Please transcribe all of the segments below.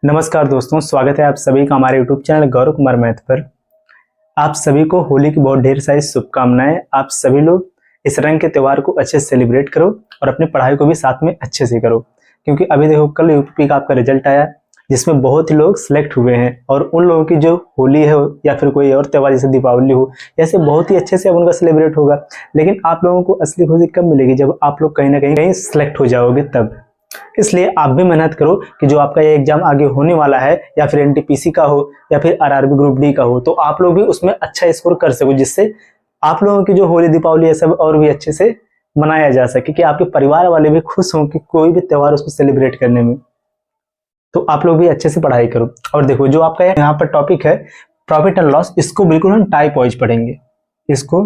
नमस्कार दोस्तों, स्वागत है आप सभी का हमारे YouTube channel Gaurav Kumar math पर। आप सभी को होली की बहुत ढेर सारी शुभकामनाएं। आप सभी लोग इस रंग के त्यौहार को अच्छे से सेलिब्रेट करो और अपनी पढ़ाई को भी साथ में अच्छे से करो, क्योंकि अभी देखो कल यूपी का आपका रिजल्ट आया जिसमें बहुत ही लोग सिलेक्ट हुए हैं और उन लोगों की जो होली है या फिर कोई और त्यौहार जैसे दीपावली हो, ऐसे बहुत ही अच्छे से अब उनका सेलिब्रेट होगा। लेकिन आप लोगों को असली खुशी कब मिलेगी? जब आप लोग कहीं ना कहीं सिलेक्ट हो जाओगे तब। इसलिए आप भी मेहनत करो कि जो आपका ये एग्जाम आगे होने वाला है, या फिर एनटीपीसी का हो या फिर आरआरबी ग्रुप डी का हो, तो आप लोग भी उसमें अच्छा स्कोर कर सको, जिससे आप लोगों की जो होली दीपावली है सब और भी अच्छे से मनाया जा सके, कि आपके परिवार वाले भी खुश हों कि कोई भी त्यौहार उसको सेलिब्रेट करने में। तो आप लोग भी अच्छे से पढ़ाई करो। और देखो जो आपका यहाँ पर टॉपिक है प्रॉफिट एंड लॉस, इसको बिल्कुल हम टाइप वाइज पढ़ेंगे। इसको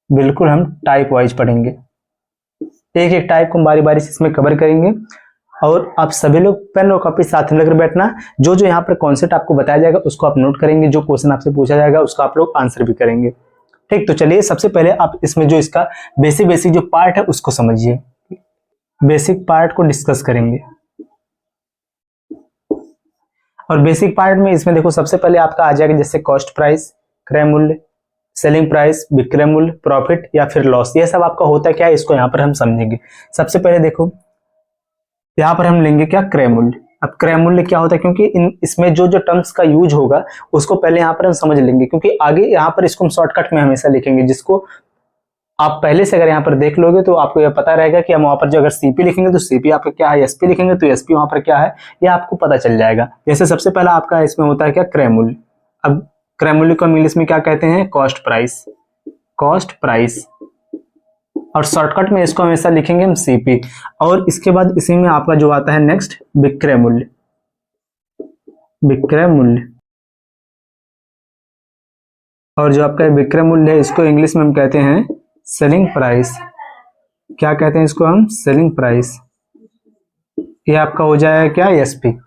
बिल्कुल हम टाइप वाइज पढ़ेंगे, एक एक टाइप को हम बारी बारी से इसमें कवर करेंगे। और आप सभी लोग पेन और कॉपी साथ में लेकर बैठना। जो जो यहाँ पर कॉन्सेप्ट आपको बताया जाएगा उसको आप नोट करेंगे, जो क्वेश्चन आपसे पूछा जाएगा उसका आप लोग आंसर भी करेंगे। ठीक, तो चलिए सबसे पहले आप इसमें जो इसका बेसिक जो पार्ट है उसको समझिए। बेसिक पार्ट को डिस्कस करेंगे। और बेसिक पार्ट में इसमें देखो सबसे पहले आपका आ जाएगा जैसे कॉस्ट प्राइस, क्रय मूल्य, सेलिंग प्राइस, विक्रय मूल्य, प्रॉफिट या फिर लॉस। ये सब आपका होता है क्या, इसको यहाँ पर हम समझेंगे। सबसे पहले देखो यहाँ पर हम लेंगे क्या, क्रय मूल्य। अब क्रय मूल्य क्या होता है, क्योंकि इसमें जो जो टर्म्स का यूज होगा उसको पहले यहाँ पर हम समझ लेंगे, क्योंकि आगे यहाँ पर इसको हम शॉर्टकट में हमेशा लिखेंगे, जिसको आप पहले से अगर यहाँ पर देख लोगे तो आपको यह पता रहेगा कि हम वहां पर जो अगर सीपी लिखेंगे तो सीपी आपका क्या है, एसपी लिखेंगे तो एसपी वहां पर क्या है, यह आपको पता चल जाएगा। जैसे सबसे पहला आपका इसमें होता है क्या, क्रय मूल्य। अब क्रय मूल्य को हम इंग्लिश में क्या कहते हैं, कॉस्ट प्राइस। कॉस्ट प्राइस, और शॉर्टकट में इसको हमेशा लिखेंगे हम सीपी। और इसके बाद इसी में आपका जो आता है नेक्स्ट, विक्रय मूल्य। विक्रय मूल्य, और जो आपका विक्रय मूल्य है इसको इंग्लिश में हम कहते हैं सेलिंग प्राइस। क्या कहते हैं इसको हम, सेलिंग प्राइस। ये आपका हो जाएगा क्या, एसपी।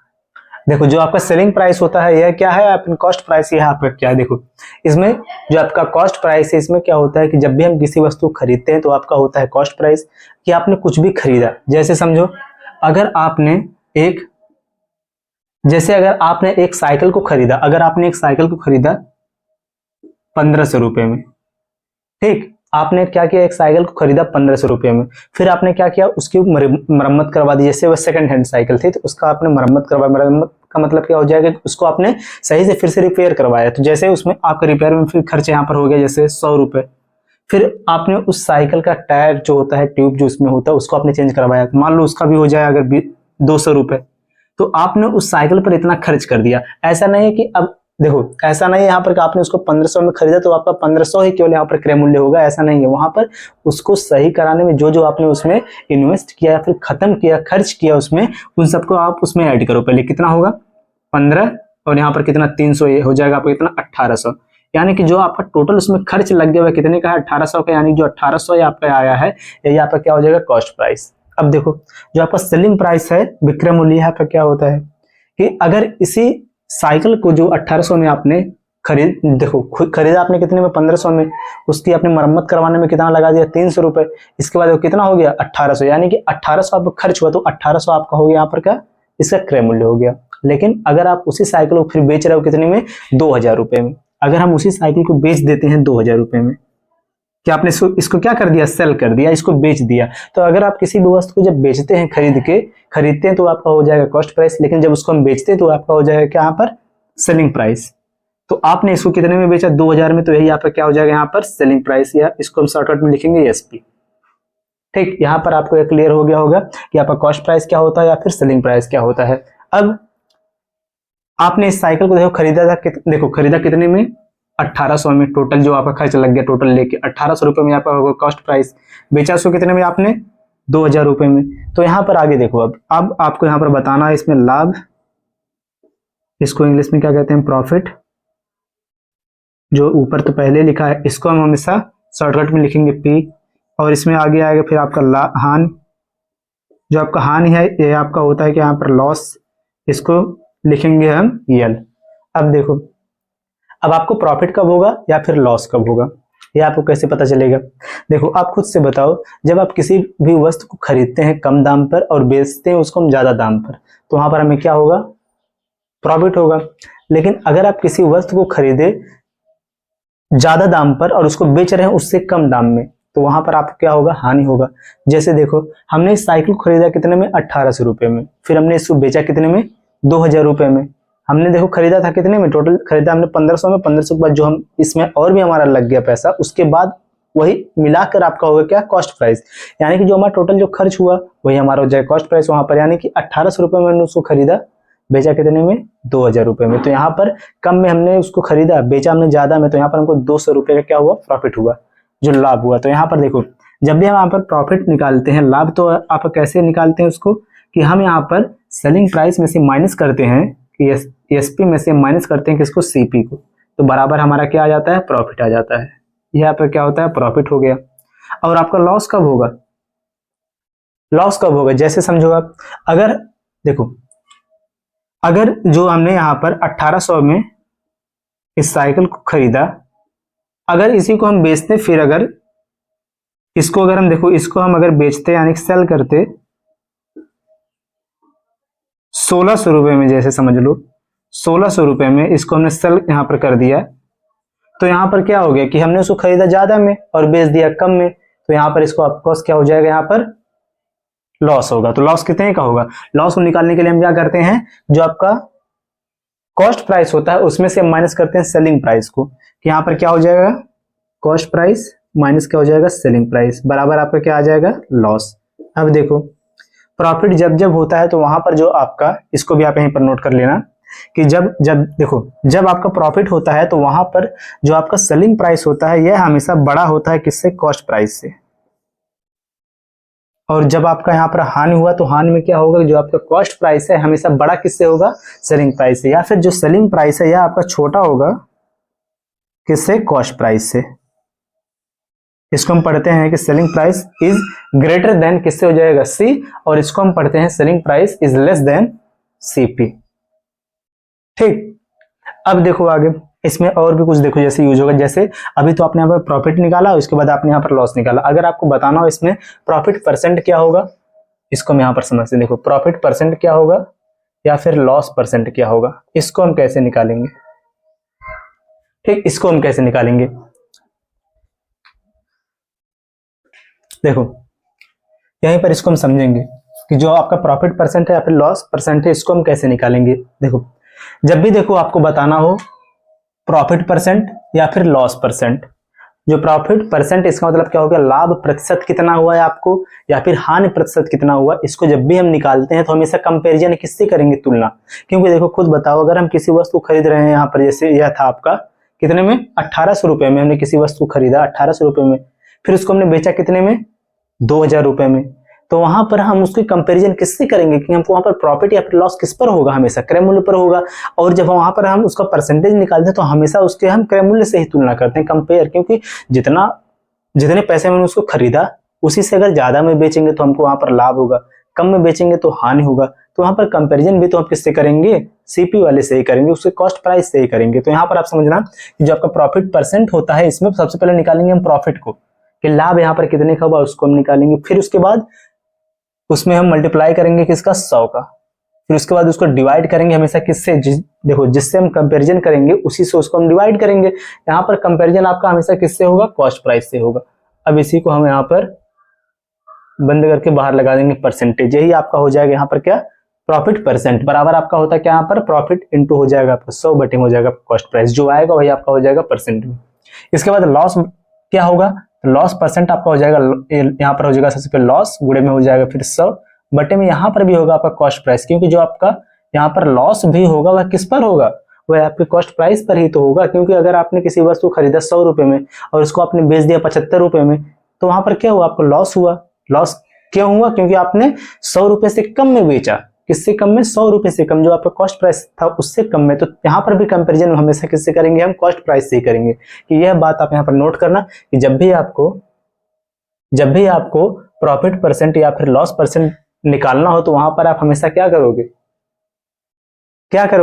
देखो जो आपका सेलिंग प्राइस होता है यह क्या है, अपनी कॉस्ट प्राइस। यह आपका क्या है, देखो इसमें जो आपका कॉस्ट प्राइस है इसमें क्या होता है कि जब भी हम किसी वस्तु खरीदते हैं तो आपका होता है कॉस्ट प्राइस, कि आपने कुछ भी खरीदा। जैसे समझो अगर आपने एक साइकिल को खरीदा, अगर आपने एक साइकिल को खरीदा 1500 रुपए में, ठीक, आपने क्या किया, एक साइकिल को खरीदा 1500 रुपए में, फिर आपने क्या किया, उसकी मरम्मत करवा दी। जैसे वो सेकंड हैंड साइकिल थी तो उसका आपने मरम्मत करवाया। मरम्मत का मतलब क्या हो जाएगा, उसको आपने सही से फिर से रिपेयर करवाया। तो जैसे उसमें आपका रिपेयर में फिर खर्च यहाँ पर हो गया जैसे 100 रुपए। फिर आपने उस साइकिल का टायर जो होता है, ट्यूब जो उसमें होता है, उसको आपने चेंज करवाया, मान लो उसका भी हो जाए अगर 200 रुपए। तो आपने उस साइकिल पर इतना खर्च कर दिया। ऐसा नहीं है कि अब देखो, ऐसा नहीं है यहाँ पर कि आपने उसको 1500 में खरीदा तो आपका 1500 ही केवल यहाँ पर क्रय मूल्य होगा, ऐसा नहीं है। वहां पर उसको सही कराने में जो जो आपने उसमें इन्वेस्ट किया या फिर खत्म किया, खर्च किया उसमें, उन सबको आप उसमें ऐड करो। पहले कितना होगा, 15, और यहाँ पर कितना 300, ये हो जाएगा आपका कितना, 1800। यानी कि जो आपका टोटल उसमें खर्च लग गया हुआ कितने का है, 1800 का। यानी जो 1800 आपका आया है यही आपका क्या हो जाएगा, कॉस्ट प्राइस। अब देखो जो आपका सेलिंग प्राइस है, विक्रय मूल्य, यहाँ पर क्या होता है कि अगर इसी साइकिल को जो 1800 में आपने खरीदा आपने कितने में, 1500 में, उसकी आपने मरम्मत करवाने में कितना लगा दिया, 300 रुपए। इसके बाद कितना हो गया, 1800। यानी कि 1800 आपका खर्च हुआ तो 1800 आपका हो गया यहाँ पर क्या, इसका क्रय मूल्य हो गया। लेकिन अगर आप उसी साइकिल को फिर बेच रहे हो कितने में, 2000 रुपए में, अगर हम उसी साइकिल को बेच देते हैं 2000 रुपए में, कि आपने इसको क्या कर दिया, सेल कर दिया, इसको बेच दिया। तो अगर आप किसी भी वस्तु को जब बेचते हैं, खरीदते हैं तो आपका हो जाएगा कॉस्ट प्राइस, लेकिन जब उसको हम बेचते हैं तो आपका हो जाएगा क्या, यहाँ पर सेलिंग प्राइस। तो आपने इसको कितने में बेचा, 2000 में, तो यही आपका क्या हो जाएगा यहाँ पर सेलिंग प्राइस, या इसको हम शॉर्टकट में लिखेंगे एसपी। ठीक, यहाँ पर आपको ये क्लियर हो गया होगा कि आपका कॉस्ट प्राइस क्या होता है या फिर सेलिंग प्राइस क्या होता है। अब आपने इस साइकिल को देखो खरीदा था, देखो खरीदा कितने में, 1800 में। टोटल जो आपका खर्च लग गया, टोटल लेके 1800 रुपए में आपका होगा कॉस्ट प्राइस। बेचा उसको कितने में आपने, 2000 रुपए में। तो यहाँ पर आगे देखो, अब आपको यहाँ पर बताना है इसमें लाभ, इसको इंग्लिश में क्या कहते हैं, प्रॉफिट। जो ऊपर तो पहले लिखा है इसको हम हमेशा शॉर्टकट में लिखेंगे पी, और इसमें आगे आएगा फिर आपका हानि। जो आपका हानि है ये आपका होता है कि यहाँ पर लॉस, इसको लिखेंगे हम यल। अब देखो, अब आपको प्रॉफिट कब होगा या फिर लॉस कब होगा, ये आपको कैसे पता चलेगा। देखो आप खुद से बताओ, जब आप किसी भी वस्तु को खरीदते हैं कम दाम पर और बेचते हैं उसको हम ज्यादा दाम पर, तो वहां पर हमें क्या होगा, प्रॉफिट होगा। लेकिन अगर आप किसी वस्तु को खरीदे ज्यादा दाम पर और उसको बेच रहे हैं उससे कम दाम में, तो वहां पर आपको क्या होगा, हानि होगा। जैसे देखो, हमने इस साइकिल को खरीदा कितने में, 1800 रुपए में, फिर हमने इसको बेचा कितने में, 2000 रुपए में। हमने देखो खरीदा था कितने में, टोटल खरीदा हमने 1500 में, 1500 के बाद जो हम इसमें और भी हमारा लग गया पैसा, उसके बाद वही मिलाकर आपका होगा क्या, कॉस्ट प्राइस। यानी कि जो हमारा टोटल जो खर्च हुआ वही हमारा हो जाएगा कॉस्ट प्राइस वहां पर। यानी कि 1800 रुपए में हमने उसको खरीदा, बेचा कितने में, 2000 रुपए में। तो यहाँ पर कम में हमने उसको खरीदा, बेचा हमने ज्यादा में, तो यहाँ पर हमको 200 रुपए का क्या हुआ, प्रॉफिट हुआ, जो लाभ हुआ। तो यहाँ पर देखो, जब भी हम यहाँ पर प्रॉफिट निकालते हैं, लाभ तो आप कैसे निकालते हैं उसको, कि हम यहाँ पर सेलिंग प्राइस में से माइनस करते हैं, कि एसपी में से माइनस करते हैं किसको, सीपी को, तो बराबर हमारा क्या आ जाता है, प्रॉफिट आ जाता है। यहाँ पर क्या होता है, प्रॉफिट हो गया। और आपका लॉस कब होगा, लॉस कब होगा, जैसे समझो आप, अगर देखो, अगर जो हमने यहाँ पर 1800 में इस साइकिल को खरीदा, अगर इसी को हम बेचते, फिर अगर इसको अगर हम देखो, इसको हम अगर बेचते यानी सेल करते 1600 रुपए में, जैसे समझ लो 1600 रुपए में इसको हमने सेल यहाँ पर कर दिया, तो यहाँ पर क्या हो गया कि हमने उसको खरीदा ज्यादा में और बेच दिया कम में, तो यहाँ पर इसको ऑफकोर्स क्या हो जाएगा, यहाँ पर लॉस होगा। तो लॉस कितने का होगा, लॉस को निकालने के लिए हम क्या करते हैं, जो आपका कॉस्ट प्राइस होता है उसमें से माइनस करते हैं सेलिंग प्राइस को, कि यहाँ पर क्या हो जाएगा, कॉस्ट प्राइस माइनस क्या हो जाएगा, सेलिंग प्राइस, बराबर आपका क्या आ जाएगा, लॉस। अब देखो, प्रॉफिट जब जब होता है तो वहां पर जो आपका, इसको भी आप यहीं पर नोट कर लेना, कि जब जब देखो, जब आपका प्रॉफिट होता है तो वहां पर जो आपका सेलिंग प्राइस होता है यह हमेशा बड़ा होता है किससे, कॉस्ट प्राइस से। और जब आपका यहाँ पर हानि हुआ तो हानि में क्या होगा, जो आपका कॉस्ट प्राइस है हमेशा बड़ा किससे होगा, सेलिंग प्राइस से, या फिर जो सेलिंग प्राइस है यह आपका छोटा होगा किससे, कॉस्ट प्राइस से। इसको हम पढ़ते हैं कि selling price is greater than किससे हो जाएगा, सी, और इसको हम पढ़ते हैं selling price is less than CP. ठीक, अब देखो आगे, इसमें और भी कुछ देखो जैसे यूज होगा, जैसे अभी तो आपने यहाँ पर प्रॉफिट निकाला, उसके बाद आपने यहाँ पर लॉस निकाला। अगर आपको बताना हो इसमें प्रॉफिट परसेंट क्या होगा, इसको हम यहाँ पर समझते, देखो प्रॉफिट परसेंट क्या होगा या फिर लॉस परसेंट क्या होगा, इसको हम कैसे निकालेंगे। ठीक, इसको हम कैसे निकालेंगे, देखो यहीं पर इसको हम समझेंगे कि जो आपका प्रॉफिट परसेंट है या फिर लॉस परसेंट है, इसको हम कैसे निकालेंगे। देखो, जब भी देखो आपको बताना हो प्रॉफिट परसेंट या फिर लॉस परसेंट, जो प्रॉफिट परसेंट इसका मतलब क्या हो गया, लाभ प्रतिशत कितना हुआ है आपको, या फिर हानि प्रतिशत कितना हुआ। इसको जब भी हम निकालते हैं तो हमेशा कंपैरिजन किससे करेंगे, तुलना। क्योंकि देखो खुद बताओ, अगर हम किसी वस्तु खरीद रहे हैं, यहाँ पर जैसे यह था आपका कितने में, 1800 रुपए में हमने किसी वस्तु खरीदा 1800 रुपए में, फिर उसको हमने बेचा कितने में, 2000 रुपए में। तो वहां पर हम उसकी कंपैरिजन किससे करेंगे, कि हमको वहां पर प्रॉफिट या फिर लॉस किस पर होगा, हमेशा क्रय मूल्य पर होगा। और जब वहां पर हम उसका परसेंटेज निकालते हैं तो हमेशा उसके हम क्रय मूल्य से ही तुलना करते हैं, कंपेयर, क्योंकि जितने पैसे में उसको खरीदा उसी से अगर ज्यादा में बेचेंगे तो हमको वहां पर लाभ होगा, कम में बेचेंगे तो हानि होगा। तो वहां पर कंपैरिजन भी तो हम किससे करेंगे, सीपी वाले से ही करेंगे, उसके कॉस्ट प्राइस से ही करेंगे। तो यहाँ पर आप समझना कि जो आपका प्रॉफिट परसेंट होता है इसमें सबसे पहले निकालेंगे हम प्रॉफिट को, कि लाभ यहाँ पर कितने का हुआ उसको हम निकालेंगे, फिर उसके बाद उसमें हम मल्टीप्लाई करेंगे किसका, 100 का, फिर उसके बाद उसको डिवाइड करेंगे हमेशा किससे, देखो जिससे हम कंपैरिजन करेंगे उसी से उसको हम डिवाइड करेंगे। यहाँ पर कंपैरिजन आपका हमेशा किससे होगा, कॉस्ट प्राइस से होगा। अब इसी को हम यहाँ पर बंद करके बाहर लगा देंगे परसेंटेज, यही आपका हो जाएगा यहाँ पर क्या, प्रॉफिट परसेंट, बराबर आपका होता है क्या, यहाँ पर प्रॉफिट इंटू हो जाएगा आपका 100 बटे हो जाएगा कॉस्ट प्राइस, जो आएगा वही आपका हो जाएगा परसेंट में। इसके बाद लॉस क्या होगा, लॉस परसेंट आपका हो जाएगा, यहाँ पर हो जाएगा सबसे पहले लॉस, गुणे में हो जाएगा फिर 100 बटे में यहाँ पर भी होगा आपका कॉस्ट प्राइस, क्योंकि जो आपका यहाँ पर लॉस भी होगा वह किस पर होगा, वह आपके कॉस्ट प्राइस पर ही तो होगा। क्योंकि अगर आपने किसी वस्तु खरीदा 100 रुपए में और उसको आपने बेच दिया 75 रुपए में, तो वहां पर क्या हुआ, आपको लॉस हुआ। लॉस क्यों हुआ, क्योंकि आपने 100 रुपए से कम में बेचा, किससे कम में, 100 रुपए से कम, जो आपका कॉस्ट प्राइस था उससे कम में। तो यहाँ पर भी कंपैरिजन हमेशा किससे करेंगे, हम कॉस्ट प्राइस से ही करेंगे। कि यह बात आप यहाँ पर नोट करना कि जब भी आपको प्रॉफिट परसेंट या फिर लॉस परसेंट निकालना हो तो वहां पर आप हमेशा क्या करोगे,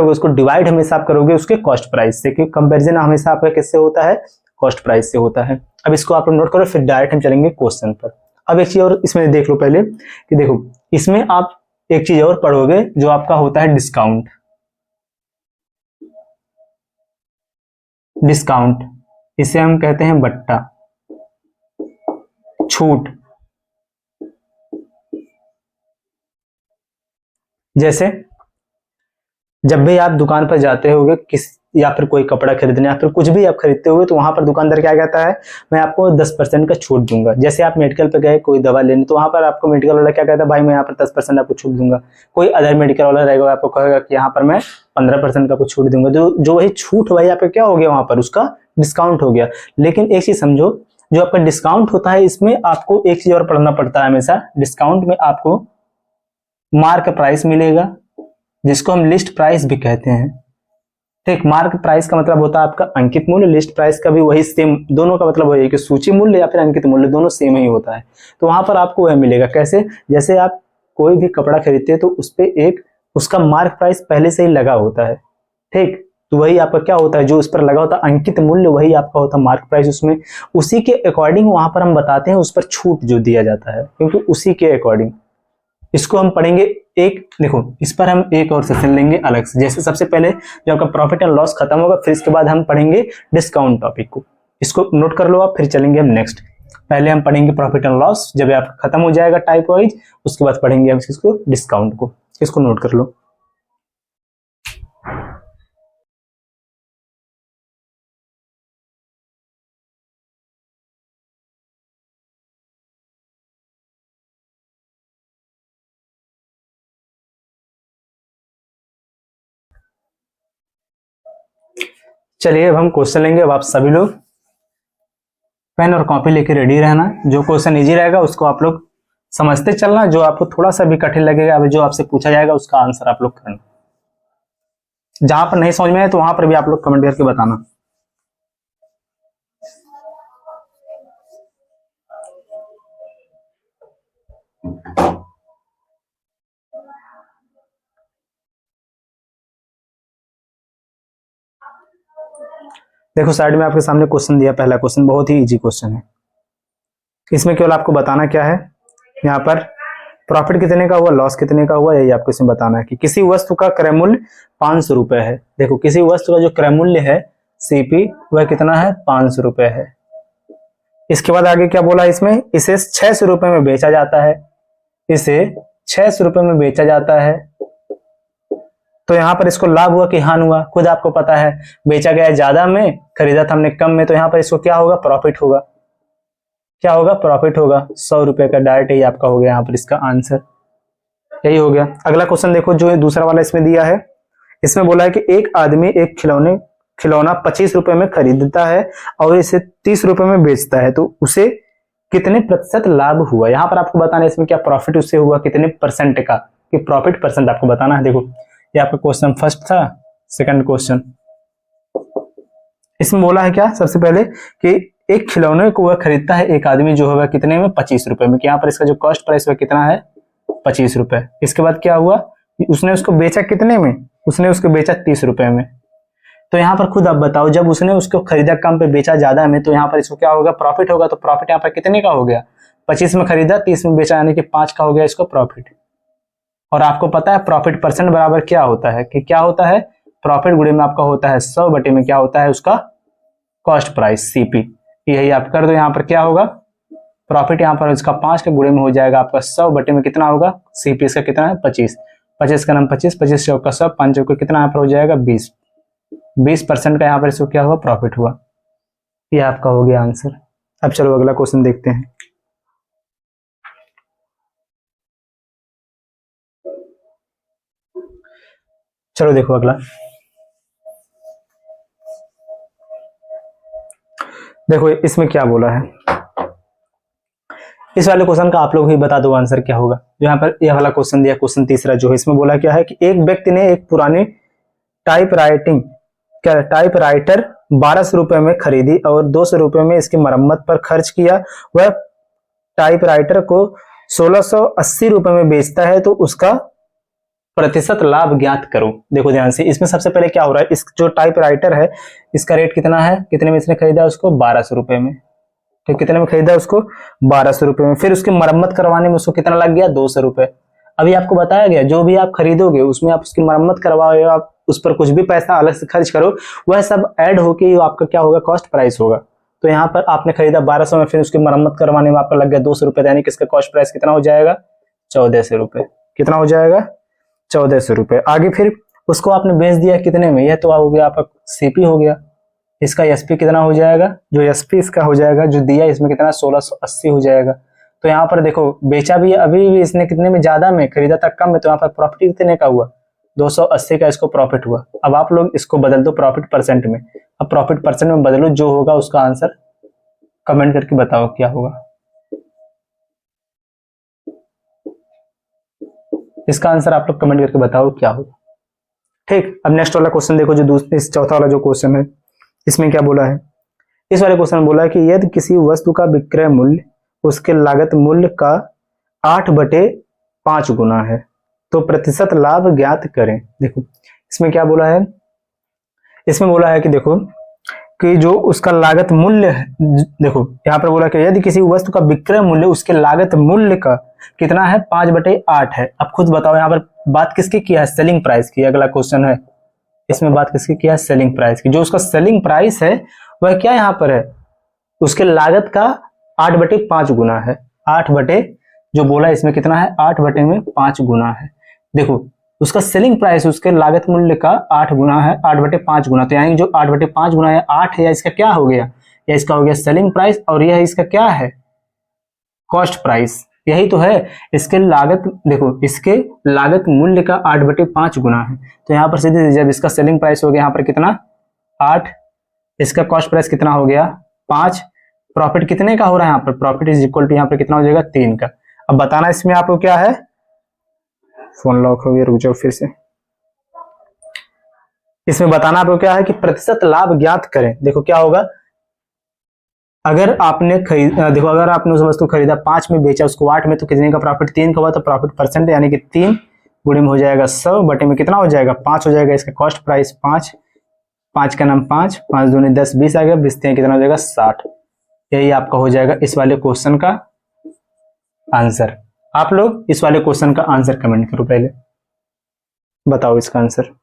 उसको डिवाइड हमेशा आप करोगे उसके कॉस्ट प्राइस से, क्योंकि कंपैरिजन हमेशा आपका किससे होता है, कॉस्ट प्राइस से होता है। अब इसको आप नोट करो, फिर डायरेक्ट हम चलेंगे क्वेश्चन पर। अब एक चीज और इसमें देख लो पहले, कि देखो इसमें आप एक चीज और पढ़ोगे जो आपका होता है डिस्काउंट। डिस्काउंट, इसे हम कहते हैं बट्टा, छूट। जैसे जब भी आप दुकान पर जाते होगे या फिर कोई कपड़ा खरीदने या फिर कुछ भी आप खरीदते होगे, तो वहां पर दुकानदार क्या कहता है, मैं आपको 10% का छूट दूंगा। जैसे आप मेडिकल पे गए कोई दवा लेने, तो वहां पर आपको मेडिकल वाला क्या कहता है, भाई मैं यहाँ पर 10% आपको छूट दूंगा। कोई अदर मेडिकल वाला रहेगा, आपको कहेगा कि यहाँ पर मैं 15% का कुछ छूट दूंगा। जो वही छूट वही यहाँ पे क्या हो गया, वहां पर उसका डिस्काउंट हो गया। लेकिन एक चीज समझो, जो आपका डिस्काउंट होता है इसमें आपको एक चीज और पढ़ना पड़ता है हमेशा। डिस्काउंट में आपको मार्क प्राइस मिलेगा, जिसको हम लिस्ट प्राइस भी कहते हैं। ठीक, मार्क प्राइस का मतलब होता है आपका अंकित मूल्य, लिस्ट प्राइस का भी वही सेम, दोनों का मतलब वही है कि सूची मूल्य या फिर अंकित मूल्य दोनों सेम ही होता है। तो वहां पर आपको वह मिलेगा। कैसे, जैसे आप कोई भी कपड़ा खरीदते हैं तो उस पे एक उसका मार्क प्राइस पहले से ही लगा होता है। ठीक, तो वही आपका क्या होता है, जो उस पर लगा होता है अंकित मूल्य, वही आपका होता है मार्क प्राइस। उसमें उसी के अकॉर्डिंग वहां पर हम बताते हैं उस पर छूट जो दिया जाता है, क्योंकि उसी के अकॉर्डिंग। इसको हम पढ़ेंगे एक, देखो इस पर हम एक और सेशन लेंगे अलग से। जैसे सबसे पहले जो आपका प्रॉफिट एंड लॉस खत्म होगा, फिर इसके बाद हम पढ़ेंगे डिस्काउंट टॉपिक को। इसको नोट कर लो आप, फिर चलेंगे हम नेक्स्ट। पहले हम पढ़ेंगे प्रॉफिट एंड लॉस, जब आपका खत्म हो जाएगा टाइप वाइज, उसके बाद पढ़ेंगे हम इसको डिस्काउंट को। इसको नोट कर लो। चलिए अब हम क्वेश्चन लेंगे। अब आप सभी लोग पेन और कॉपी लेके रेडी रहना। जो क्वेश्चन इजी रहेगा उसको आप लोग समझते चलना, जो आपको थोड़ा सा भी कठिन लगेगा, अभी जो आपसे पूछा जाएगा उसका आंसर आप लोग करना। जहां पर नहीं समझ में आए तो वहां पर भी आप लोग कमेंट करके बताना। देखो साइड में आपके सामने क्वेश्चन दिया, पहला क्वेश्चन बहुत ही इजी क्वेश्चन है। इसमें केवल आपको बताना क्या है, यहाँ पर प्रॉफिट कितने का हुआ, लॉस कितने का हुआ, यही आपको इसमें बताना है। कि किसी वस्तु का क्रय मूल्य 500 रुपए है। देखो किसी वस्तु का जो क्रय मूल्य है सीपी वह कितना है, 500 रुपए है। इसके बाद आगे क्या बोला इसमें, इसे 600 रुपए में बेचा जाता है। इसे 600 रुपए में बेचा जाता है। तो यहाँ पर इसको लाभ हुआ कि हानि हुआ, खुद आपको पता है। बेचा गया ज्यादा में, खरीदा था हमने कम में, तो यहाँ पर इसको क्या होगा, प्रॉफिट होगा। क्या होगा, प्रॉफिट होगा। 100 रुपए का डायरेक्ट ही आपका हो गया यहाँ पर इसका आंसर, यही हो गया। अगला क्वेश्चन देखो, जो दूसरा वाला इसमें दिया है। इसमें बोला है कि एक आदमी एक खिलौना 25 रुपए में खरीदता है और इसे 30 रुपए में बेचता है, तो उसे कितने प्रतिशत लाभ हुआ। यहाँ पर आपको बताना है इसमें क्या प्रॉफिट उससे हुआ, कितने परसेंट का, कि प्रॉफिट परसेंट आपको बताना है। देखो ये आपका क्वेश्चन फर्स्ट था। सेकंड क्वेश्चन इसमें बोला है क्या, सबसे पहले कि एक खिलौने को वह खरीदता है एक आदमी, जो होगा कितने में, 25 रुपए में। यहाँ पर इसका जो कॉस्ट प्राइस वह कितना है, 25 रुपए। इसके बाद क्या हुआ, उसने उसको बेचा कितने में, उसने उसको बेचा 30 रुपए में। तो यहाँ पर खुद आप बताओ, जब उसने उसको खरीदा कम पे बेचा ज्यादा में, तो यहाँ पर इसको क्या होगा, प्रॉफिट होगा। तो प्रॉफिट यहाँ पर कितने का हो गया, 25 में खरीदा 30 में बेचा, यानी कि 5 का हो गया इसको प्रॉफिट। और आपको पता है प्रॉफिट परसेंट बराबर क्या होता है, कि क्या होता है, प्रॉफिट गुणे में आपका होता है 100 बटे में क्या होता है उसका कॉस्ट प्राइस सीपी। यही आप कर दो, यहाँ पर क्या होगा, प्रॉफिट यहाँ पर इसका 5 के गुणे में हो जाएगा आपका 100 बटे में कितना होगा, सीपी इसका कितना है 25। 25 का नाम 25, 25 चौका 100, 5 चौका कितना यहाँ पर हो जाएगा 20। 20% का यहाँ पर इसको क्या हुआ, प्रॉफिट हुआ। ये आपका हो गया आंसर। अब चलो अगला क्वेश्चन देखते हैं। चलो देखो अगला, देखो इसमें क्या बोला है। इस वाले क्वेश्चन का आप लोग ही बता दो आंसर क्या होगा। जो यहाँ पर यह वाला क्वेश्चन दिया, क्वेश्चन तीसरा जो है, इसमें बोला क्या है कि एक व्यक्ति ने एक पुरानी टाइपराइटर 1200 रुपए में खरीदी और 200 रुपए में इसकी मरम्मत पर खर्च किया। वह टाइपराइटर को 1680 रुपए में बेचता है, तो उसका प्रतिशत लाभ ज्ञात करो। देखो ध्यान से, इसमें सबसे पहले क्या हो रहा है, इस जो टाइपराइटर है इसका रेट कितना है, कितने में इसने खरीदा उसको, 1200 रुपए में। ठीक, कितने में खरीदा उसको, 1200 रुपए में। फिर उसकी मरम्मत करवाने में उसको कितना लग गया, 200 रुपए। अभी आपको बताया गया जो भी आप खरीदोगे उसमें आप उसकी मरम्मत करवाओ, आप उस पर कुछ भी पैसा अलग से खर्च करो, वह सब ऐड होके आपका क्या होगा, कॉस्ट प्राइस होगा। तो यहाँ पर आपने खरीदा 1200 में, फिर उसकी मरम्मत करवाने में आपका लग गया 200 रुपये, यानी कि इसका कॉस्ट प्राइस कितना हो जाएगा, 1400 रुपये। कितना हो जाएगा, 1400 रुपये। आगे फिर उसको आपने बेच दिया कितने में, यह तो हो गया आपका सीपी हो गया। इसका एसपी कितना हो जाएगा, जो एसपी इसका हो जाएगा जो दिया इसमें कितना 1680 हो जाएगा। तो यहाँ पर देखो बेचा भी अभी भी इसने कितने में, ज्यादा में, खरीदा तक कम में, तो यहाँ पर प्रॉफिट कितने का हुआ, 280 का इसको प्रॉफिट हुआ। अब आप लोग इसको बदल दो प्रॉफिट परसेंट में। अब प्रॉफिट परसेंट में बदलो, जो होगा उसका आंसर कमेंट करके बताओ क्या होगा। इसका आंसर आप लोग कमेंट करके बताओ क्या होगा। ठीक, अब नेक्स्ट वाला क्वेश्चन देखो, जो इस चौथा वाला जो क्वेश्चन है, इसमें क्या बोला है। इस वाले क्वेश्चन में बोला है कि यदि किसी वस्तु का विक्रय मूल्य उसके लागत मूल्य का 8/5 गुना है तो प्रतिशत लाभ ज्ञात करें। देखो इसमें क्या बोला है, इसमें बोला है कि देखो कि जो उसका लागत मूल्य है, देखो यहाँ पर बोला कि यदि किसी वस्तु का विक्रय मूल्य उसके लागत मूल्य का कितना है, 5/8 है। अब खुद बताओ यहाँ पर बात किसकी किया है, सेलिंग प्राइस की। अगला क्वेश्चन है, इसमें बात किसकी किया है, सेलिंग प्राइस की। जो उसका सेलिंग प्राइस है वह क्या यहाँ पर है, उसके लागत का 8/5 गुना है। 8 बटे जो बोला इसमें कितना है, 8/5 गुना है। देखो उसका सेलिंग प्राइस उसके लागत मूल्य का 8 गुना है, 8/5 गुना। तो यानी जो 8/5 गुना है 8 है, या इसका क्या हो गया, या इसका हो गया सेलिंग प्राइस, और यह इसका क्या है, कॉस्ट प्राइस। यही तो है इसके लागत, देखो इसके लागत मूल्य का 8/5 गुना है। तो यहाँ पर सीधे जब इसका सेलिंग प्राइस हो गया यहाँ पर कितना 8, इसका कॉस्ट प्राइस कितना हो गया 5, प्रॉफिट कितने का हो रहा है यहाँ पर, प्रॉफिट इज इक्वल टू यहाँ पर कितना हो जाएगा 3 का। अब बताना इसमें आपको क्या है, फोन लॉक हो गया, रुक जाओ फिर से। इसमें बताना आपको क्या है कि प्रतिशत लाभ ज्ञात करें। देखो क्या होगा, अगर आपने देखो अगर आपने उस वस्तु खरीदा 5 में, बेचा उसको 8 में, तो कितने का प्रॉफिट 3 का हुआ। तो प्रॉफिट परसेंट यानी कि 3 गुणे में हो जाएगा 100 बटे में कितना हो जाएगा 5 हो जाएगा। इसका कॉस्ट प्राइस 5, 5 का नाम 5, 5 दूनी 10, 20 आ गया, 20 कितना हो जाएगा 60। यही आपका हो जाएगा इस वाले क्वेश्चन का आंसर। आप लोग इस वाले क्वेश्चन का आंसर कमेंट करो, पहले बताओ इसका आंसर।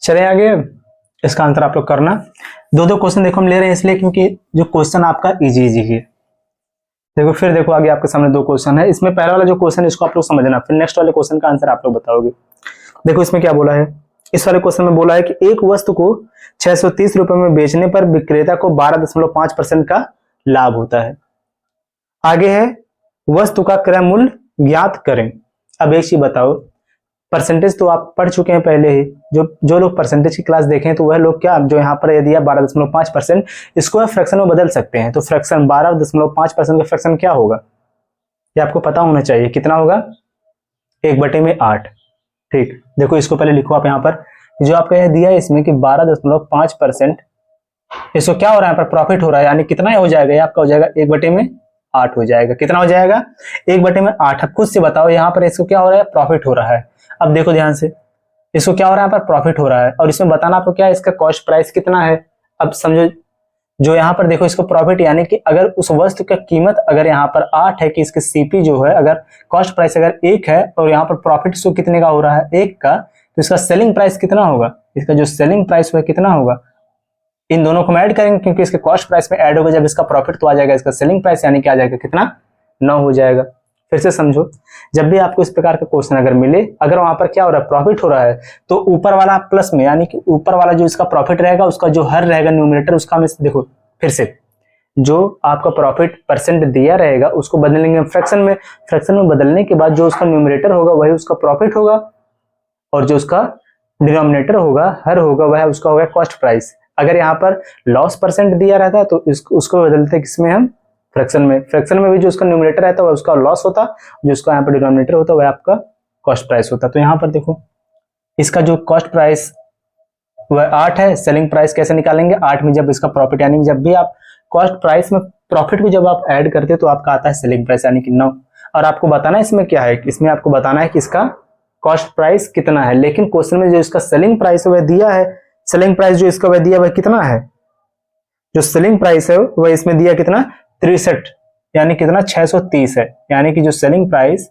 चले आगे, इसका आंसर आप लोग करना। दो दो क्वेश्चन देखो हम ले रहे हैं इसलिए क्योंकि जो क्वेश्चन आपका इजी इजी है। देखो फिर देखो आगे आपके सामने 2 क्वेश्चन है। इसमें पहला वाला जो क्वेश्चन है इसको आप लोग समझना, फिर नेक्स्ट वाले क्वेश्चन का आंसर आप लोग बताओगे। देखो इसमें क्या बोला है, इस वाले क्वेश्चन में बोला है कि एक वस्तु को 630 रुपए में बेचने पर विक्रेता को 12.5% का लाभ होता है। आगे है वस्तु का क्रय मूल्य ज्ञात करें। अब एक चीज बताओ, परसेंटेज तो आप पढ़ चुके हैं पहले ही, जो लोग परसेंटेज की क्लास देखें तो वह लोग क्या, जो यहाँ पर यदि 12.5%, इसको फ्रैक्शन में बदल सकते हैं। तो फ्रैक्शन 12.5% का फ्रैक्शन क्या होगा, ये आपको पता होना चाहिए। कितना होगा, 1/8। ठीक, देखो इसको पहले लिखो आप यहाँ पर, जो आपका यह दिया है इसमें कि 12.5%, इसको क्या हो रहा है, यहाँ पर प्रॉफिट हो रहा है, यानी कितना हो जाएगा, ये आपका हो जाएगा 1/8 हो जाएगा। कितना हो जाएगा, 1/8। खुद से बताओ यहाँ पर इसको क्या हो रहा है, प्रॉफिट हो रहा है। अब देखो ध्यान से, इसको क्या हो रहा है, यहाँ पर प्रॉफिट हो रहा है, और इसमें बताना आपको क्या है, इसका कॉस्ट प्राइस कितना है। अब समझो, जो यहाँ पर देखो इसको प्रॉफिट, यानी कि अगर उस वस्तु का कीमत अगर यहाँ पर 8 है, कि इसके सीपी जो है, अगर कॉस्ट प्राइस अगर 1 है और यहाँ पर प्रॉफिट इसको कितने का हो रहा है, 1 का, तो इसका सेलिंग प्राइस कितना होगा, इसका जो सेलिंग प्राइस है कितना होगा। इन दोनों को ऐड करेंगे क्योंकि इसके कॉस्ट प्राइस में ऐड होगा जब इसका प्रॉफिट, तो आ जाएगा इसका सेलिंग प्राइस, यानी कि आ जाएगा कितना, 9 हो जाएगा। फिर से समझो, जब भी आपको इस प्रकार का क्वेश्चन अगर मिले, अगर वहां पर क्या हो रहा है, प्रॉफिट हो रहा है, तो ऊपर वाला प्लस में, यानी कि ऊपर वाला जो इसका प्रॉफिट रहेगा, उसका जो हर रहेगा न्यूमरेटर, उसका हम देखो फिर से, जो आपका प्रॉफिट परसेंट दिया रहेगा उसको बदलेंगे फ्रैक्शन में। फ्रैक्शन में बदलने के बाद जो उसका न्यूमरेटर होगा वही उसका प्रॉफिट होगा, और जो उसका डिनोमिनेटर होगा, हर होगा, वह उसका होगा कॉस्ट प्राइस। अगर यहाँ पर लॉस परसेंट दिया रहता तो उसको बदलते किसमें, हम फ्रैक्शन में। फ्रैक्शन में भी जो उसका न्यूमरेटर रहता है वह उसका लॉस होता, जो उसका यहाँ पर डिनोमिनेटर होता वह आपका कॉस्ट प्राइस होता। तो यहाँ पर देखो इसका जो कॉस्ट प्राइस वह 8 है। सेलिंग प्राइस कैसे निकालेंगे, 8 में जब इसका प्रॉफिट, यानी जब भी आप कॉस्ट प्राइस में प्रॉफिट को जब आप ऐड करते हो तो आपका आता है सेलिंग प्राइस यानी कि 9। और आपको बताना है इसमें क्या है, इसमें आपको बताना है कि इसका कॉस्ट प्राइस कितना है। लेकिन क्वेश्चन में जो इसका सेलिंग प्राइस वह दिया है, सेलिंग प्राइस जो इसका वह दिया वह कितना है, जो सेलिंग प्राइस है वह इसमें दिया कितना 63, यानी कितना 630 है। यानी कि जो सेलिंग प्राइस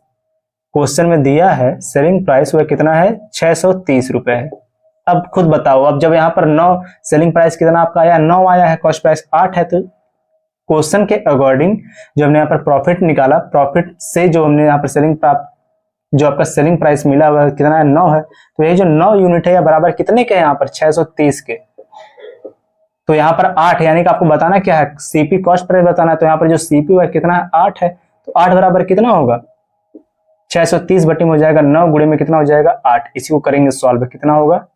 क्वेश्चन में दिया है, सेलिंग प्राइस वह कितना है 630 रुपए है। अब खुद बताओ, अब जब यहाँ पर 9 सेलिंग प्राइस कितना आपका आया, 9 आया है, कॉस्ट प्राइस 8 है, तो क्वेश्चन के अकॉर्डिंग जो हमने यहाँ पर प्रॉफिट निकाला, प्रॉफिट से जो हमने यहाँ पर सेलिंग प्राप्त, जो आपका सेलिंग प्राइस मिला वह कितना है 9 है। तो ये जो 9 यूनिट है या बराबर कितने के, यहाँ पर 630 के। तो यहाँ पर 8, यानी कि आपको बताना क्या है, सीपी कॉस्ट प्राइस बताना है। तो यहाँ पर जो सीपी है कितना है 8 है, तो 8 बराबर कितना होगा 630 बटी में हो जाएगा 9 गुणे में कितना हो जाएगा 8। इसी को करेंगे सॉल्व, कितना होगा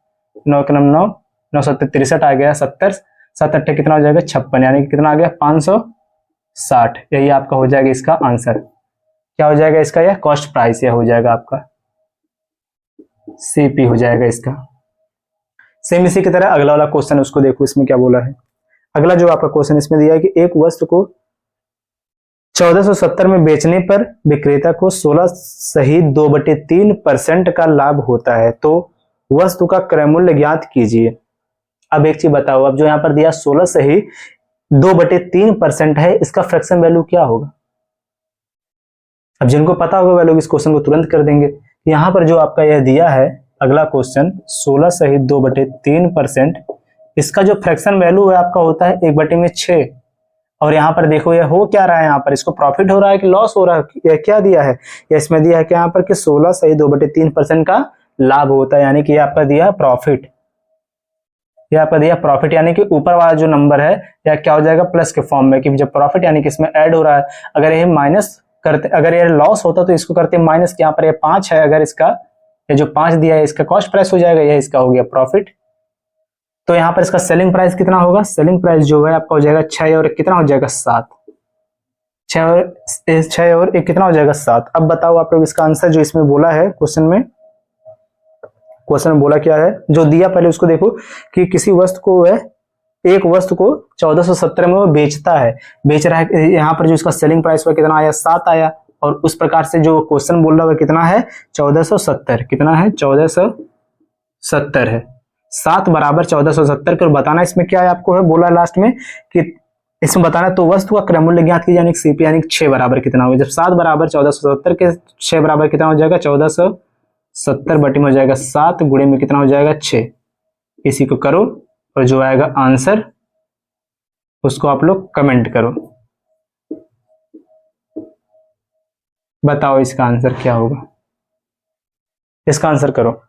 9 के 9 9 7 63 आ गया, 70 7 8 कितना हो जाएगा 56, यानी कि कितना आ गया 560। यही आपका हो जाएगा इसका आंसर। क्या हो जाएगा इसका, यह कॉस्ट प्राइस, यह हो जाएगा आपका सीपी हो जाएगा इसका। सेम इसी की तरह अगला वाला क्वेश्चन उसको देखो, इसमें क्या बोला है। अगला जो आपका क्वेश्चन इसमें दिया है कि एक वस्तु को 1470 में बेचने पर विक्रेता को 16 सही 2/3% का लाभ होता है, तो वस्तु का क्रय मूल्य ज्ञात कीजिए। अब एक चीज बताओ, अब जो यहाँ पर दिया 16 सही 2/3% है, इसका फ्रैक्शन वैल्यू क्या होगा। अब जिनको पता होगा वह लोग इस क्वेश्चन को तुरंत कर देंगे। यहाँ पर जो आपका यह दिया है अगला क्वेश्चन 16 सही 2/3%, इसका जो फ्रैक्शन वैल्यू है आपका होता है 1/6। और यहाँ पर देखो यह हो क्या रहा है, यहाँ पर इसको प्रॉफिट हो रहा है कि लॉस हो रहा है, यह क्या दिया है, यह इसमें दिया है कि यहाँ पर कि 16 सही 2/3% का लाभ होता है, यानी कि आपका दिया प्रॉफिट। यह आपका दिया प्रॉफिट, यानी कि ऊपर वाला जो नंबर है यह क्या हो जाएगा प्लस के फॉर्म में, कि जब प्रॉफिट यानी कि इसमें ऐड हो रहा है। अगर ये माइनस करते, अगर ये लॉस होता तो इसको करते माइनस, यहाँ पर ये 5 है, अगर इसका ये जो 5 दिया है इसका कॉस्ट प्राइस हो जाएगा, यह इसका हो गया प्रॉफिट। तो यहाँ पर इसका सेलिंग प्राइस कितना होगा, सेलिंग प्राइस जो है आपका हो जाएगा 6 और 1 कितना हो जाएगा 7, 6 और 1 कितना हो जाएगा 7। अब बताओ आप लोग इसका आंसर जो इसमें बोला है क्वेश्चन में, क्वेश्चन में बोला क्या है, जो दिया पहले उसको देखो कि किसी वस्तु को वह, एक वस्तु को 1470 में वो बेचता है, बेच रहा है। यहाँ पर जो इसका सेलिंग प्राइस हुआ कितना आया 7 आया, और उस प्रकार से जो क्वेश्चन बोल रहा है कितना है 1470, कितना है 1470 है। 7 बराबर 1470 कर बताना, इसमें क्या है आपको है बोला लास्ट में कि इसमें बताना तो वस्तु का क्रय मूल्य ज्ञात कीजिए, यानी सीपी यानी 6 बराबर कितना होगा। जब 7 बराबर 1470 के 6 बराबर कितना हो जाएगा 1470 बटी में हो जाएगा 7 गुणे में कितना हो जाएगा 6। इसी को करो और जो आएगा आंसर उसको आप लोग कमेंट करो, बताओ इसका आंसर क्या होगा, इसका आंसर करो।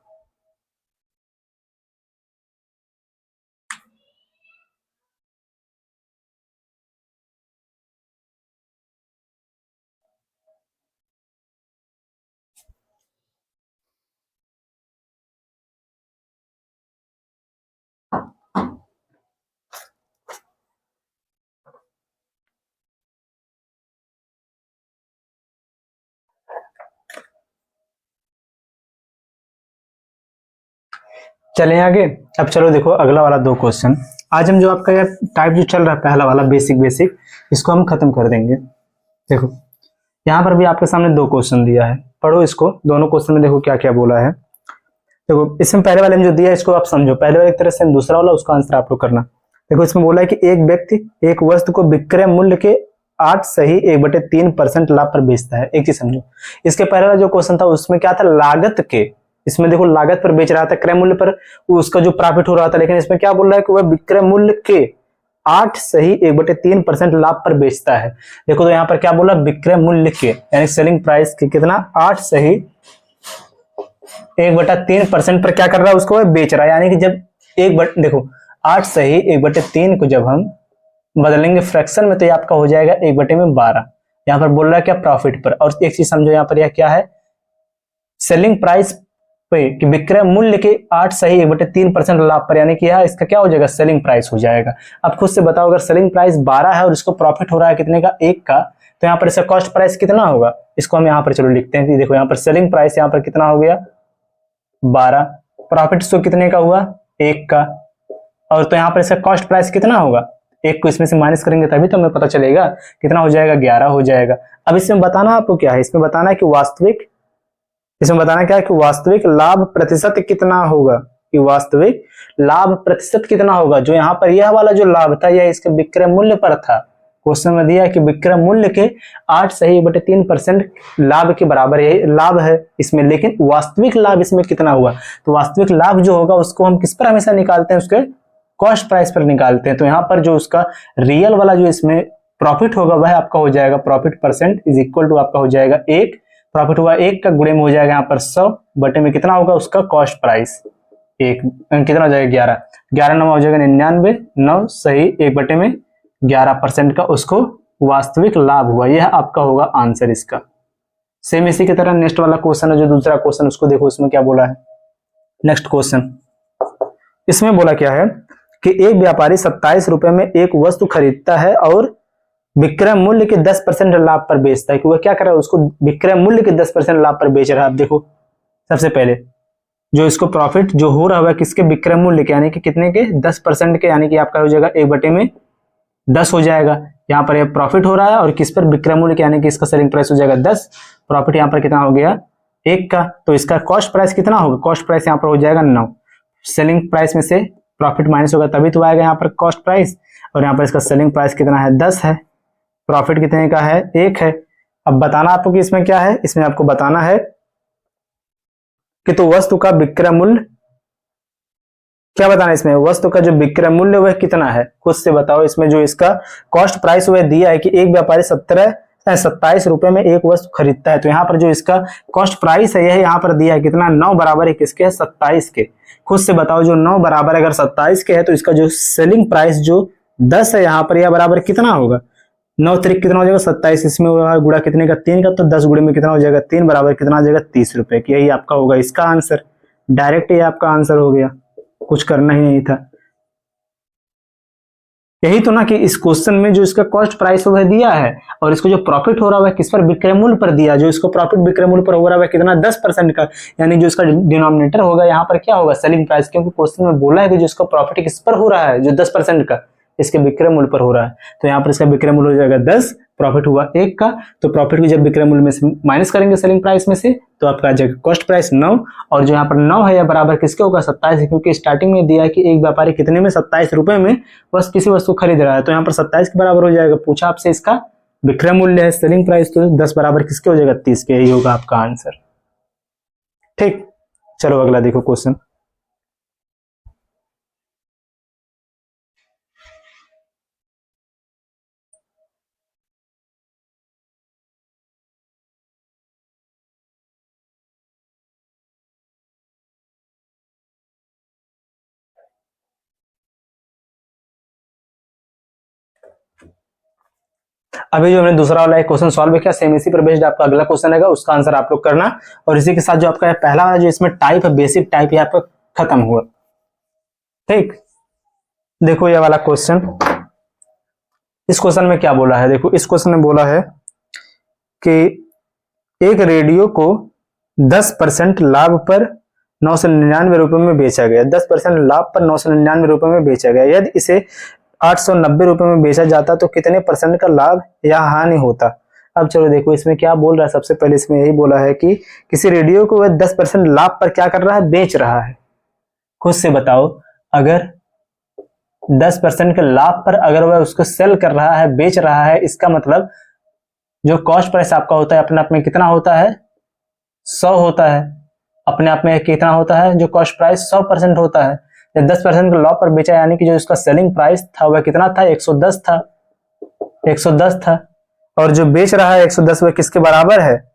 चलें आगे। अब चलो देखो अगला वाला 2 क्वेश्चन। आज हम जो आपका यार टाइप जो चल रहा है पहला वाला बेसिक, इसको हम खत्म कर देंगे। देखो यहाँ पर भी आपके सामने 2 क्वेश्चन दिया है, पढ़ो इसको। दोनों क्वेश्चन में देखो क्या क्या बोला है। देखो इसमें पहले वाले में जो दिया है इसको आप समझो, पहले वाले एक तरह से दूसरा वाला उसका आंसर आप लोग करना। देखो इसमें बोला है कि एक व्यक्ति एक वस्तु को विक्रय मूल्य के 8 सही 1/3% लाभ पर बेचता है। एक चीज समझो, इसके पहले वाला जो क्वेश्चन था उसमें क्या था लागत के, इसमें देखो लागत पर बेच रहा था, क्रय मूल्य पर उसका जो प्रॉफिट हो रहा था। लेकिन इसमें क्या बोल रहा है कि वह विक्रय मूल्य के 8 सही 1/3% लाभ पर बेचता है। देखो तो यहाँ पर क्या बोला विक्रय मूल्य के, यानी सेलिंग प्राइस के कितना 8 सही 1/3% पर क्या कर रहा है उसको बेच रहा है। यानी कि जब देखो 8 सही 1/3 को जब हम बदलेंगे फ्रैक्शन में तो ये आपका हो जाएगा 1/12। यहाँ पर बोल रहा है क्या प्रॉफिट पर। और एक चीज समझो यहाँ पर यह क्या है सेलिंग प्राइस पे कि विक्रय मूल्य के 8 सही 1/3% लाभ पर, यानी कि यह इसका क्या हो जाएगा सेलिंग प्राइस हो जाएगा। अब खुद से बताओ अगर सेलिंग प्राइस 12 है और इसको प्रॉफिट हो रहा है कितने का 1 का, तो यहाँ पर इसका कॉस्ट प्राइस कितना होगा। इसको हम यहाँ पर चलो लिखते हैं। देखो यहाँ पर सेलिंग प्राइस यहाँ पर कितना हो गया 12, प्रॉफिट इसको कितने का हुआ एक का, और तो यहाँ पर इसका कॉस्ट प्राइस कितना होगा, एक को इसमें से माइनस करेंगे तभी तो हमें पता चलेगा कितना हो जाएगा, 11 हो जाएगा। अब इसमें बताना आपको क्या है, इसमें बताना है कि वास्तविक, इसमें बताना क्या है कि वास्तविक लाभ प्रतिशत कितना होगा, कि वास्तविक लाभ प्रतिशत कितना होगा। जो यहाँ पर यह वाला जो लाभ था यह इसके विक्रय मूल्य पर था। क्वेश्चन में दिया है कि विक्रय मूल्य के 8/3% लाभ के बराबर यही लाभ है इसमें, लेकिन वास्तविक लाभ इसमें कितना हुआ। तो वास्तविक लाभ जो होगा उसको हम किस पर हमेशा निकालते हैं, उसके कॉस्ट प्राइस पर निकालते हैं। तो यहाँ पर जो उसका रियल वाला जो इसमें प्रॉफिट होगा वह आपका हो जाएगा, profit percent is equal to आपका हो जाएगा 1, प्रॉफिट हुआ 1 का गुणे में हो जाएगा यहाँ पर 100 बटे में कितना होगा उसका कॉस्ट प्राइस, 1 कितना हो जाएगा 11, 11 9 हो जाएगा 99, 9 सही 1 बटे में 11% का उसको वास्तविक लाभ हुआ। यह आपका होगा आंसर इसका। सेम इसी की तरह नेक्स्ट वाला क्वेश्चन है जो दूसरा क्वेश्चन, उसको देखो उसमें क्या बोला है। नेक्स्ट क्वेश्चन इसमें बोला क्या है कि एक व्यापारी 27 रुपए में एक वस्तु खरीदता है और विक्रय मूल्य के 10% लाभ पर बेचता है। कि वह क्या कर रहा है, उसको विक्रय मूल्य के 10% लाभ पर बेच रहा है। आप देखो सबसे पहले जो इसको प्रॉफिट जो हो रहा है किसके, विक्रय मूल्य के, यानी कि कितने के, 10% के, यानी कि आपका हो जाएगा 1 बटे में 10 हो जाएगा। यहाँ पर यह प्रॉफिट हो रहा है और किस पर, विक्रय मूल्य के, यानी कि इसका सेलिंग प्राइस हो जाएगा 10, प्रॉफिट यहाँ पर कितना हो गया 1 का। तो इसका कॉस्ट प्राइस कितना होगा, कॉस्ट प्राइस यहाँ पर हो जाएगा 9, सेलिंग प्राइस में से प्रॉफिट माइनस होगा तभी तो आएगा यहाँ पर कॉस्ट प्राइस, और यहाँ पर इसका सेलिंग प्राइस कितना है 10 है, प्रॉफिट कितने का है 1 है। अब बताना आपको कि इसमें क्या है, इसमें आपको बताना है कि तो वस्तु का विक्रय मूल्य क्या बताना है, इसमें वस्तु का जो विक्रय मूल्य वह कितना है, खुद से बताओ। इसमें जो इसका कॉस्ट प्राइस वह दिया है कि एक व्यापारी 27 रुपए में एक वस्तु खरीदता है। तो यहाँ पर जो इसका कॉस्ट प्राइस है यह यहाँ पर दिया है कितना, 9 बराबर है किसके, 27 के। खुद से बताओ जो 9 बराबर अगर 27 के है तो इसका जो सेलिंग प्राइस जो 10 है यहाँ पर, यह बराबर कितना होगा, 9 तरीक कितना हो जाएगा 27, इसमें गुड़ा कितने का 3 का, तो 10 गुणे में कितना हो जाएगा 3 बराबर कितना हो जाएगा 30 रुपए की। यही आपका होगा इसका आंसर, डायरेक्ट ये आपका आंसर हो गया, कुछ करना ही नहीं था। यही तो ना कि इस क्वेश्चन में जो इसका कॉस्ट प्राइस वह दिया है और इसको जो प्रॉफिट हो रहा है किस पर, विक्रय मूल्य पर दिया। जो इसको प्रॉफिट विक्रय मूल्य पर हो रहा है कितना, 10% का, यानी जो इसका डिनोमिनेटर होगा यहाँ पर क्या होगा, सेलिंग प्राइस, क्योंकि क्वेश्चन में बोला है कि जो इसका प्रॉफिट किस पर हो रहा है, जो 10% का इसके विक्रय मूल्य पर हो रहा है। तो यहाँ पर इसका विक्रय मूल्य हो जाएगा 10, प्रॉफिट हुआ 1 का, तो प्रॉफिट को जब विक्रय मूल्य में से माइनस करेंगे सेलिंग प्राइस में से तो आपका आ जाएगा कॉस्ट प्राइस 9, और जो यहाँ पर 9 है यह बराबर किसके होगा 27, क्योंकि स्टार्टिंग में दिया है कि एक व्यापारी कितने में, 27 रुपए में बस किसी वस्तु खरीद रहा है। तो यहाँ पर 27 के बराबर हो जाएगा। पूछा आपसे इसका विक्रय मूल्य है, सेलिंग प्राइस, तो 10 बराबर किसके हो जाएगा 30 के। यही होगा आपका आंसर। ठीक, चलो अगला देखो क्वेश्चन। अभी जो हमने दूसरा वाला एक क्वेश्चन सॉल्व किया, सेम इसी पर बेस्ड आपका अगला क्वेश्चन रहेगा, उसका आंसर आप लोग करना। और इसी के साथ जो आपका पहला वाला जो इसमें टाइप है, बेसिक टाइप, ये आपका खत्म हुआ। ठीक, देखो ये वाला क्वेश्चन, इस क्वेश्चन में क्या बोला है, देखो इस क्वेश्चन में बोला है कि एक रेडियो को 10% लाभ पर 999 रुपए में बेचा गया, 10% लाभ पर 999 रुपए में बेचा गया। यदि इसे 890 रुपए में बेचा जाता तो कितने % का लाभ या हानि होता। अब चलो देखो इसमें क्या बोल रहा है। सबसे पहले इसमें यही बोला है कि किसी रेडियो को वह 10% लाभ पर क्या कर रहा है, बेच रहा है। खुद से बताओ, अगर 10% के लाभ पर अगर वह उसको सेल कर रहा है, बेच रहा है, इसका मतलब जो कॉस्ट प्राइस आपका होता है अपने आप में कितना होता है, 100 होता है। अपने आप में कितना होता है, जो कॉस्ट प्राइस 100% होता है। जब 10% के लाभ पर बेचा, यानी कि जो इसका सेलिंग प्राइस था वह कितना था, 110 था, 110 था। और जो बेच रहा है 110 वह किसके बराबर है,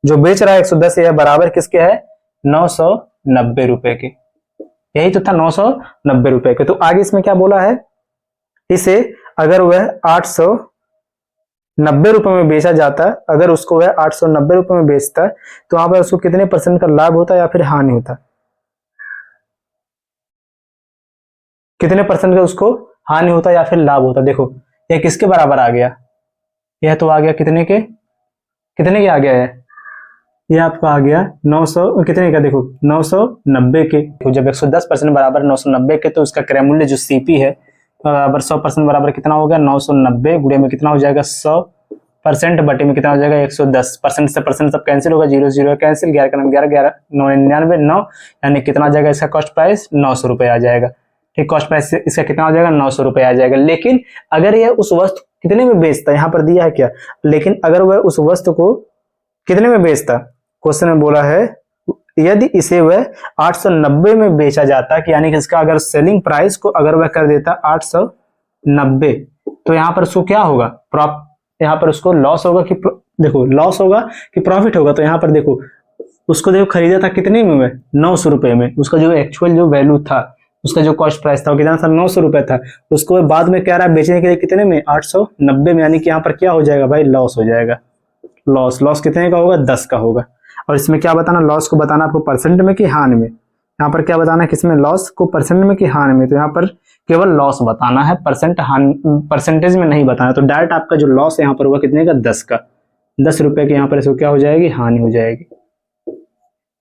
जो बेच रहा है 110 यह बराबर किसके है, 990 रुपए के। यही तो था 990 रुपए के। तो आगे इसमें क्या बोला है, इसे अगर वह 890 रुपए में बेचा जाता, अगर उसको वह 890 रुपए में बेचता तो वहां पर उसको कितने % का लाभ होता या फिर हानि होता, कितने % का उसको हानि होता या फिर लाभ होता। देखो यह किसके बराबर आ गया, यह तो आ गया कितने के आ गया है, ये आपका आ गया 900 कितने का, देखो 990 के। तो जब 110% बराबर 990 के, तो उसका क्रय मूल्य जो सीपी है बराबर 100% बराबर कितना हो गया, 990 गुणे में कितना हो जाएगा 100% बटे में कितना हो जाएगा 110%। से परसेंट सब कैंसिल होगा, 0 0 कैंसिल, 11 का 11 11 999 9, यानी कितना आ जाएगा इसका कॉस्ट प्राइस 900 रुपये आ जाएगा। ठीक, कॉस्ट प्राइस इसका कितना हो जाएगा 900 रुपये आ जाएगा। लेकिन अगर यह उस वस्तु कितने में बेचता है, यहाँ पर दिया है क्या, लेकिन अगर वह उस वस्तु को कितने में बेचता, क्वेश्चन में बोला है यदि इसे वह 890 में बेचा जाता, कि यानी कि इसका अगर सेलिंग प्राइस को अगर वह कर देता 890, तो यहाँ पर उसको क्या होगा, यहाँ पर उसको लॉस होगा कि देखो लॉस होगा कि प्रॉफिट होगा। तो यहाँ पर देखो उसको देखो खरीदा था कितने में, वह 900 रुपए में, उसका जो एक्चुअल जो वैल्यू था, उसका जो कॉस्ट प्राइस था वो कितना था 900 रुपए था, उसको बाद में कह रहा है बेचने के लिए कितने में 890 में, यानी कि यहाँ पर क्या हो जाएगा भाई, लॉस हो जाएगा। लॉस कितने का होगा, 10 का होगा। और इसमें क्या बताना, लॉस को बताना आपको परसेंट में कि हानि में। यहाँ पर क्या बताना है, किसमें, लॉस को परसेंट में कि हानि में। तो यहाँ पर केवल लॉस बताना है, परसेंटेज में नहीं बताना। तो डायरेक्ट आपका जो लॉस यहाँ पर हुआ कितने का, 10 का, 10 रुपए के, यहाँ पर इसको क्या हो जाएगी, हानि हो जाएगी।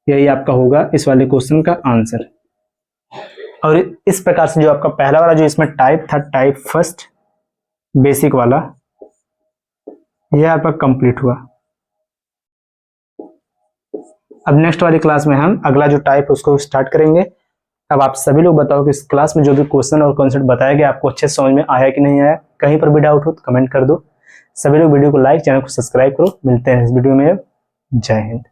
यही आपका होगा इस वाले क्वेश्चन का आंसर। और इस प्रकार से जो आपका पहला वाला जो इसमें टाइप था, टाइप फर्स्ट बेसिक वाला, यह आपका कंप्लीट हुआ। अब नेक्स्ट वाली क्लास में हम अगला जो टाइप है उसको स्टार्ट करेंगे। अब आप सभी लोग बताओ कि इस क्लास में जो भी क्वेश्चन और कॉन्सेप्ट बताया गया आपको अच्छे से समझ में आया कि नहीं आया। कहीं पर भी डाउट हो तो कमेंट कर दो। सभी लोग वीडियो को लाइक, चैनल को सब्सक्राइब करो। मिलते हैं इस वीडियो में। जय हिंद।